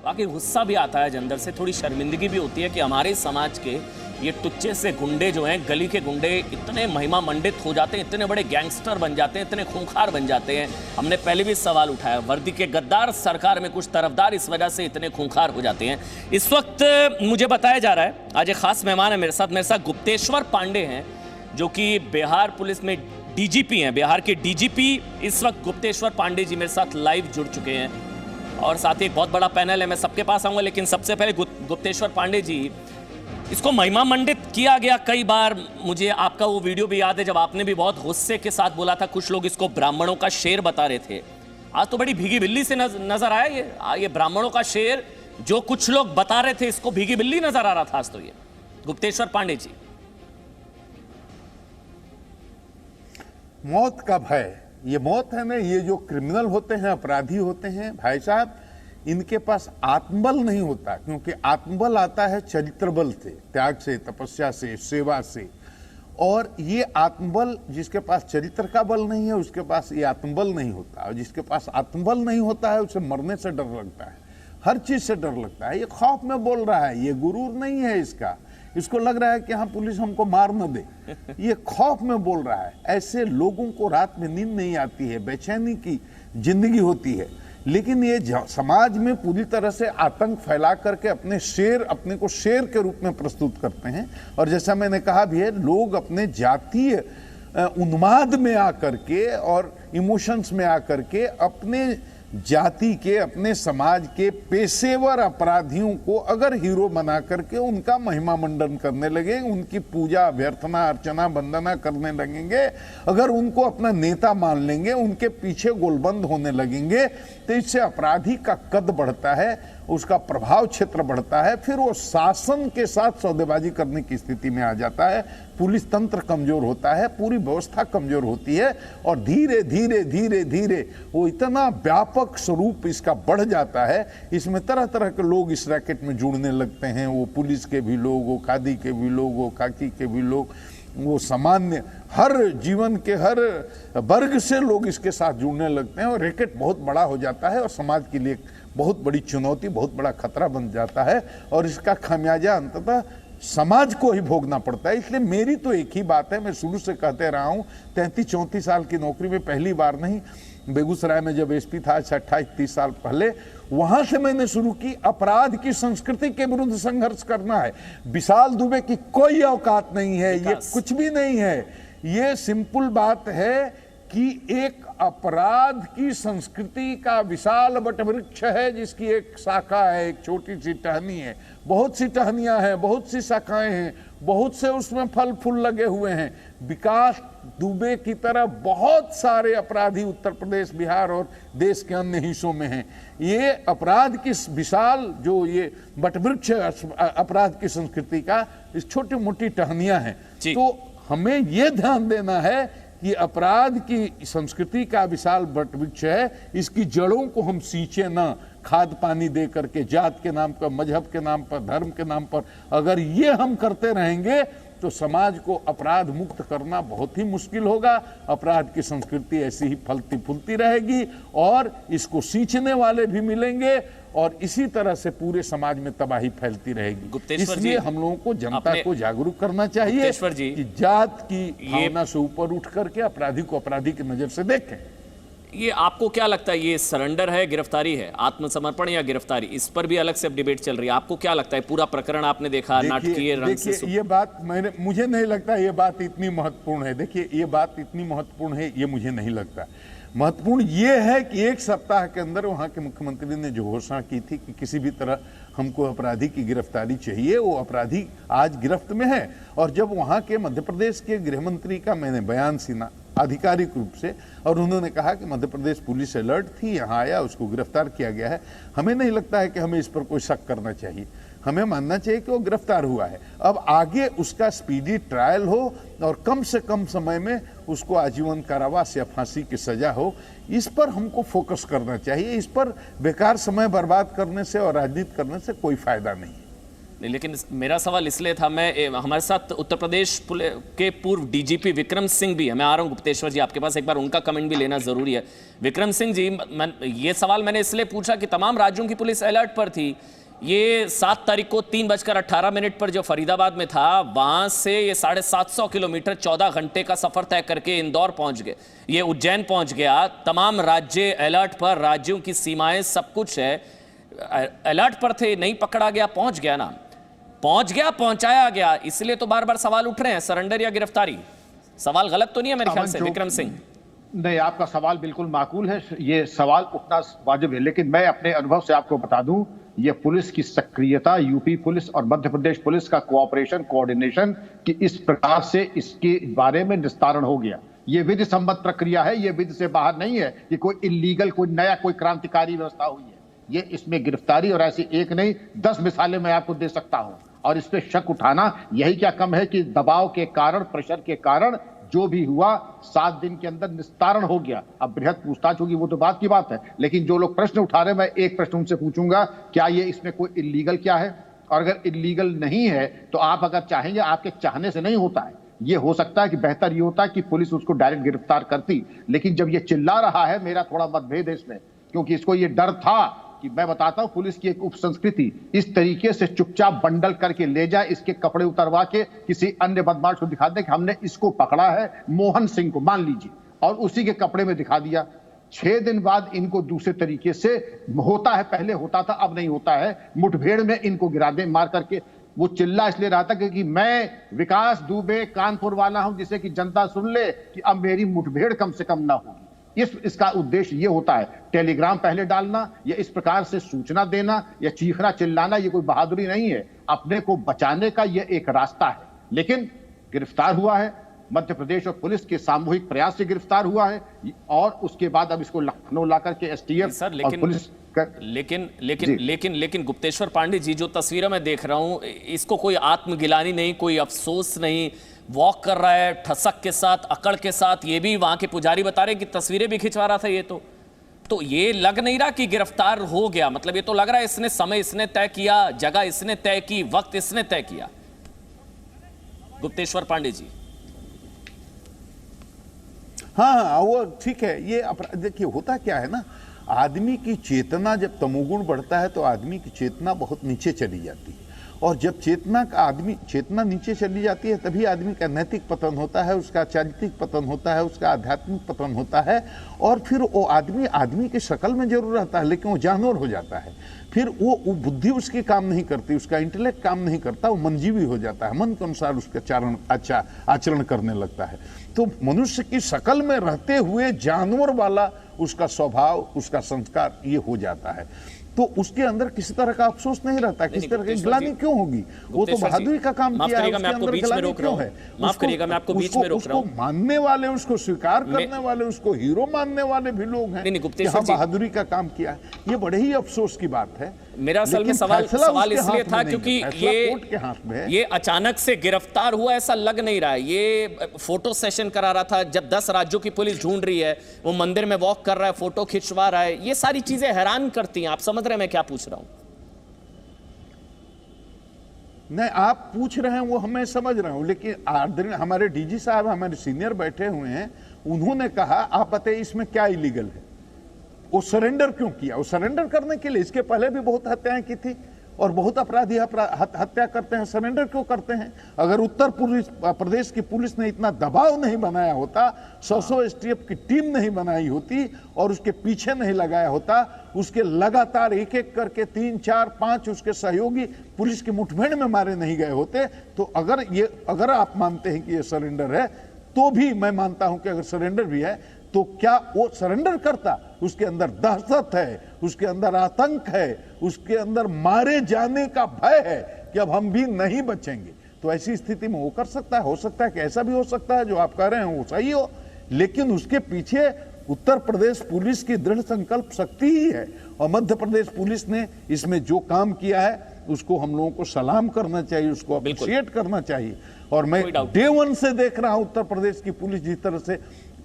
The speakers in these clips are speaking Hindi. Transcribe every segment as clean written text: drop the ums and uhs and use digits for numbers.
बाकी गुस्सा भी आता है अंदर से, थोड़ी शर्मिंदगी भी होती है कि हमारे समाज के ये टुच्चे से गुंडे जो हैं, गली के गुंडे इतने महिमा मंडित हो जाते हैं, इतने बड़े गैंगस्टर बन जाते हैं, इतने खूंखार बन जाते हैं। हमने पहले भी सवाल उठाया, वर्दी के गद्दार सरकार में कुछ तरफदार इस वजह से इतने खूंखार हो जाते हैं। इस वक्त मुझे बताया जा रहा है, आज एक खास मेहमान है मेरे साथ गुप्तेश्वर पांडे हैं, जो कि बिहार पुलिस में डीजीपी हैं, बिहार के डीजीपी इस वक्त गुप्तेश्वर पांडे जी मेरे साथ लाइव जुड़ चुके हैं और साथ ही एक बहुत बड़ा पैनल है। मैं सबके पास आऊंगा, लेकिन सबसे पहले गुप्तेश्वर पांडे जी, इसको महिमा मंडित किया गया कई बार। मुझे आपका वो वीडियो भी याद है जब आपने भी बहुत गुस्से के साथ बोला था, कुछ लोग इसको ब्राह्मणों का शेर बता रहे थे। आज तो बड़ी भीगी बिल्ली से नजर आया ये ब्राह्मणों का शेर, जो कुछ लोग बता रहे थे इसको भीगी बिल्ली नजर आ रहा था आज तो। ये गुप्तेश्वर पांडे जी, मौत का भय, ये मौत है ना, ये जो क्रिमिनल होते हैं, अपराधी होते हैं भाई साहब, इनके पास आत्मबल नहीं होता, क्योंकि आत्मबल आता है चरित्र बल से, त्याग से, तपस्या से, सेवा से। और ये आत्मबल, जिसके पास चरित्र का बल नहीं है उसके पास ये आत्मबल नहीं होता, और जिसके पास आत्मबल नहीं होता है उसे मरने से डर लगता है, हर चीज से डर लगता है। ये खौफ में बोल रहा है, ये गुरूर नहीं है इसका, इसको लग रहा है कि हाँ पुलिस हमको मार न दे, ये खौफ में बोल रहा है। ऐसे लोगों को रात में नींद नहीं आती है, बेचैनी की जिंदगी होती है। लेकिन ये समाज में पूरी तरह से आतंक फैला करके अपने को शेर के रूप में प्रस्तुत करते हैं। और जैसा मैंने कहा भी है, लोग अपने जातीय उन्माद में आकर के और इमोशंस में आकर के अपने जाति के, अपने समाज के पेशेवर अपराधियों को अगर हीरो बना करके उनका महिमा मंडन करने लगे, उनकी पूजा अभ्यर्थना अर्चना वंदना करने लगेंगे, अगर उनको अपना नेता मान लेंगे, उनके पीछे गोलबंद होने लगेंगे, तो इससे अपराधी का कद बढ़ता है, उसका प्रभाव क्षेत्र बढ़ता है, फिर वो शासन के साथ सौदेबाजी करने की स्थिति में आ जाता है, पुलिस तंत्र कमजोर होता है, पूरी व्यवस्था कमजोर होती है, और धीरे धीरे धीरे धीरे वो इतना व्यापक स्वरूप इसका बढ़ जाता है। इसमें तरह तरह के लोग इस रैकेट में जुड़ने लगते हैं, वो पुलिस के भी लोग, वो खादी के भी लोग, वो खाकी के भी लोग, वो सामान्य हर जीवन के हर वर्ग से लोग इसके साथ जुड़ने लगते हैं, और रैकेट बहुत बड़ा हो जाता है और समाज के लिए बहुत बड़ी चुनौती, बहुत बड़ा खतरा बन जाता है, और इसका खामियाजा अंततः समाज को ही भोगना पड़ता है। इसलिए मेरी तो एक ही बात है, मैं शुरू से कहते रहा हूं, 33-34 साल की नौकरी में पहली बार नहीं, बेगूसराय में जब एसपी था 28-30 साल पहले, वहां से मैंने शुरू की, अपराध की संस्कृति के विरुद्ध संघर्ष करना है। विशाल दुबे की कोई औकात नहीं है, ये कुछ भी नहीं है। ये सिंपल बात है कि एक अपराध की संस्कृति का विशाल वटवृक्ष है, जिसकी एक शाखा है, एक छोटी सी टहनी है, बहुत सी टहनियां हैं, बहुत सी शाखाएं हैं, बहुत से उसमें फल फूल लगे हुए हैं। विकास दुबे की तरह बहुत सारे अपराधी उत्तर प्रदेश, बिहार और देश के अन्य हिस्सों में हैं। ये अपराध की विशाल जो ये वटवृक्ष अपराध की संस्कृति का, इस छोटी मोटी टहनियां हैं। तो हमें ये ध्यान देना है कि अपराध की संस्कृति का विशाल वटवृक्ष है, इसकी जड़ों को हम सींचे ना, खाद पानी दे करके, जात के नाम पर, मजहब के नाम पर, धर्म के नाम पर। अगर ये हम करते रहेंगे तो समाज को अपराध मुक्त करना बहुत ही मुश्किल होगा। अपराध की संस्कृति ऐसी ही फलती फूलती रहेगी और इसको सींचने वाले भी मिलेंगे, और इसी तरह से पूरे समाज में तबाही फैलती रहेगी। इसलिए हम लोगों को, जनता को जागरूक करना चाहिए कि जात की भावना से ऊपर उठ करके अपराधी को अपराधी की नजर से देखें। ये आपको क्या लगता है, ये सरेंडर है, गिरफ्तारी है, आत्मसमर्पण या गिरफ्तारी, इस पर भी अलग से डिबेट चल रही है। आपको क्या लगता है, पूरा प्रकरण आपने देखा, नाटकीय रंग से? ये बात मुझे नहीं लगता ये बात इतनी महत्वपूर्ण है। देखिए, ये बात इतनी महत्वपूर्ण है ये मुझे नहीं लगता। महत्वपूर्ण ये है कि एक सप्ताह के अंदर वहां के मुख्यमंत्री ने जो घोषणा की थी कि किसी भी तरह हमको अपराधी की गिरफ्तारी चाहिए, वो अपराधी आज गिरफ्त में है। और जब वहां के मध्य प्रदेश के गृह मंत्री का मैंने बयान सुना आधिकारिक रूप से, और उन्होंने कहा कि मध्य प्रदेश पुलिस अलर्ट थी, यहाँ आया, उसको गिरफ्तार किया गया है, हमें नहीं लगता है कि हमें इस पर कोई शक करना चाहिए। हमें मानना चाहिए कि वो गिरफ्तार हुआ है। अब आगे उसका स्पीडी ट्रायल हो और कम से कम समय में उसको आजीवन कारावास या फांसी की सजा हो, इस पर हमको फोकस करना चाहिए। इस पर बेकार समय बर्बाद करने से और राजनीति करने से कोई फायदा नहीं। नहीं, लेकिन मेरा सवाल इसलिए था, हमारे साथ उत्तर प्रदेश के पूर्व डीजीपी विक्रम सिंह भी है। मैं आ रहा हूं गुप्तेश्वर जी आपके पास, एक बार उनका कमेंट भी लेना जरूरी है। विक्रम सिंह जी, ये सवाल मैंने इसलिए पूछा कि तमाम राज्यों की पुलिस अलर्ट पर थी। ये 7 तारीख को 3:18 पर जो फरीदाबाद में था, वहां से ये 750 किलोमीटर 14 घंटे का सफर तय करके इंदौर पहुंच गए, ये उज्जैन पहुंच गया। तमाम राज्य अलर्ट पर, राज्यों की सीमाएं सब कुछ है, अलर्ट पर थे, नहीं पकड़ा गया, पहुंच गया ना, पहुंच गया, पहुंचाया गया। इसलिए तो बार बार सवाल उठ रहे हैं, सरेंडर या गिरफ्तारी। सवाल गलत तो नहीं है मेरे ख्याल से विक्रम सिंह? नहीं, आपका सवाल बिल्कुल माकूल है, ये सवाल उठना वाजिब है, लेकिन मैं अपने अनुभव से आपको बता दूं, ये पुलिस की सक्रियता, यूपी पुलिस और मध्य प्रदेश पुलिस का कोऑपरेशन, कोऑर्डिनेशन कि इस प्रकार से इसके बारे में निस्तारण हो गया। ये विधि सम्मत प्रक्रिया है, ये विधि से बाहर नहीं है कि कोई इलीगल, कोई नया, कोई क्रांतिकारी व्यवस्था हुई है। ये इसमें गिरफ्तारी और ऐसी एक नहीं 10 मिसालें मैं आपको दे सकता हूं। और इस पे शक उठाना यही क्या कम है कि दबाव के कारण, प्रेशर के कारण जो भी हुआ 7 दिन के अंदर निस्तारण हो गया। अब बृहद पूछताछ होगी, वो तो बात की बात है, लेकिन जो लोग प्रश्न उठा रहे हैं, मैं एक प्रश्न उनसे पूछूंगा, क्या ये इसमें कोई इलीगल क्या है? और अगर इलीगल नहीं है तो आप अगर चाहेंगे, आपके चाहने से नहीं होता है, ये हो सकता है कि बेहतर ये होता है कि पुलिस उसको डायरेक्ट गिरफ्तार करती। लेकिन जब ये चिल्ला रहा है, मेरा थोड़ा मतभेद है इसमें, क्योंकि इसको ये डर था कि मैं बताता हूं, पुलिस की एक उपसंस्कृति इस तरीके से चुपचाप बंडल करके ले जाए, इसके कपड़े उतरवा के किसी अन्य बदमाश को दिखा दे कि हमने इसको पकड़ा है, मोहन सिंह को मान लीजिए, और उसी के कपड़े में दिखा दिया। 6 दिन बाद इनको दूसरे तरीके से होता है, पहले होता था, अब नहीं होता है, मुठभेड़ में इनको गिरा दे मार करके। वो चिल्ला इसलिए रहा था क्योंकि मैं विकास दुबे कानपुर वाला हूं, जिसे कि जनता सुन ले कि अब मेरी मुठभेड़ कम से कम ना होगी। इसका उद्देश्य ये होता है, टेलीग्राम पहले डालना या इस प्रकार से सूचना देना या चीखना चिल्लाना, ये कोई बहादुरी नहीं है, अपने को बचाने का ये एक रास्ता है। लेकिन गिरफ्तार हुआ है, मध्य प्रदेश और पुलिस के सामूहिक प्रयास से गिरफ्तार हुआ है, और उसके बाद अब इसको लखनऊ लाकर के एसटीएफ और पुलिस लेकिन गुप्तेश्वर पांडे जी, जो तस्वीरें मैं देख रहा हूं, इसको कोई आत्मगिलानी नहीं, कोई अफसोस नहीं, वॉक कर रहा है ठसक के साथ, अकड़ के साथ। ये भी वहां के पुजारी बता रहे हैं कि तस्वीरें भी खिंचवा रहा था ये तो ये लग नहीं रहा कि गिरफ्तार हो गया। मतलब ये तो लग रहा है इसने समय इसने तय किया, जगह इसने तय की, वक्त इसने तय किया। गुप्तेश्वर पांडे जी। हाँ, वो ठीक है। ये देखिए, होता क्या है ना, आदमी की चेतना जब तमोगुण बढ़ता है तो आदमी की चेतना बहुत नीचे चली जाती है, और जब चेतना नीचे चली जाती है, तभी आदमी का नैतिक पतन होता है, उसका चारित्रिक पतन होता है, उसका आध्यात्मिक पतन होता है, और फिर वो आदमी की शक्ल में जरूर रहता है, लेकिन वो जानवर हो जाता है। फिर वो बुद्धि उसकी काम नहीं करती, उसका इंटेलेक्ट काम नहीं करता, वो मनजीवी हो जाता है, मन के अनुसार उसका आचरण करने लगता है। तो मनुष्य की शक्ल में रहते हुए जानवर वाला उसका स्वभाव, उसका संस्कार ये हो जाता है। तो उसके अंदर किसी तरह का अफसोस नहीं रहता, किसी तरह की गिलानी क्यों होगी? वो तो बहादुरी का काम किया है, उसके अंदर गिलानी क्यों है? माफ करिएगा, मैं आपको बीच में रोक रहा हूं। उसको मानने वाले, उसको स्वीकार करने वाले, उसको हीरो मानने वाले भी लोग हैं कि हाँ, बहादुरी का काम किया है। ये बड़े ही अफसोस की बात है। मेरा असल में सवाल इसलिए था क्योंकि ये अचानक से गिरफ्तार हुआ ऐसा लग नहीं रहा है। ये फोटो सेशन करा रहा था, जब 10 राज्यों की पुलिस ढूंढ रही है, वो मंदिर में वॉक कर रहा है, फोटो खिंचवा रहा है, ये सारी चीजें हैरान करती हैं। आप समझ रहे हैं मैं क्या पूछ रहा हूं? नहीं, आप पूछ रहे हैं वो मैं समझ रहा हूं, लेकिन हमारे डीजी साहब, हमारे सीनियर बैठे हुए हैं, उन्होंने कहा आप बताइए इसमें क्या इलीगल है? वो सरेंडर क्यों किया? वो सरेंडर करने के लिए, इसके पहले भी बहुत हत्याएं की थी और बहुत अपराधी हत्या करते हैं, सरेंडर क्यों करते हैं? अगर उत्तर प्रदेश की पुलिस ने इतना दबाव नहीं बनाया होता, 100 एसटीएफ की टीम नहीं बनाई होती और उसके पीछे नहीं लगाया होता, उसके लगातार एक एक करके 3, 4, 5 उसके सहयोगी पुलिस की मुठभेड़ में मारे नहीं गए होते, तो अगर आप मानते हैं कि ये सरेंडर है, तो भी मैं मानता हूं कि अगर सरेंडर भी है तो क्या वो सरेंडर करता? उसके अंदर दहशत है, उसके अंदर आतंक है, उसके अंदर मारे जाने का भय है कि अब हम भी नहीं बचेंगे। तो ऐसी स्थिति में वो कर सकता है। हो सकता है कि ऐसा भी हो सकता है जो आप कह रहे हैं वो सही हो, लेकिन उसके पीछे उत्तर प्रदेश पुलिस की दृढ़ संकल्प शक्ति ही है, और मध्य प्रदेश पुलिस ने इसमें जो काम किया है उसको हम लोगों को सलाम करना चाहिए, उसको अप्रिशिएट करना चाहिए। और मैं डे 1 से देख रहा हूं उत्तर प्रदेश की पुलिस जिस तरह से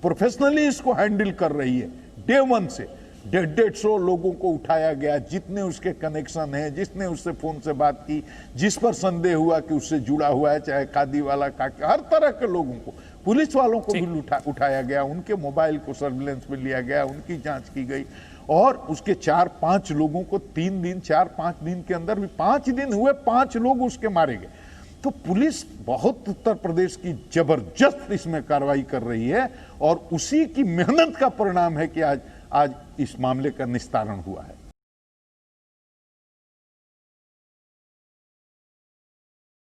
प्रोफेशनली इसको हैंडल कर रही है, डे 1 से। 150 लोगों को उठाया गया, जितने उसके कनेक्शन हैं, जिसने उससे फोन से बात की, जिस पर संदेह हुआ कि उससे जुड़ा हुआ है, चाहे खादी वाला हर तरह के लोगों को, पुलिस वालों को भी उठाया गया, उनके मोबाइल को सर्विलेंस में लिया गया, उनकी जांच की गई और उसके 4-5 लोगों को 3 दिन 4-5 दिन के अंदर भी 5 दिन हुए 5 लोग उसके मारे गए। तो पुलिस बहुत उत्तर प्रदेश की जबरदस्त इसमें कार्रवाई कर रही है और उसी की मेहनत का परिणाम है कि आज इस मामले का निस्तारण हुआ है।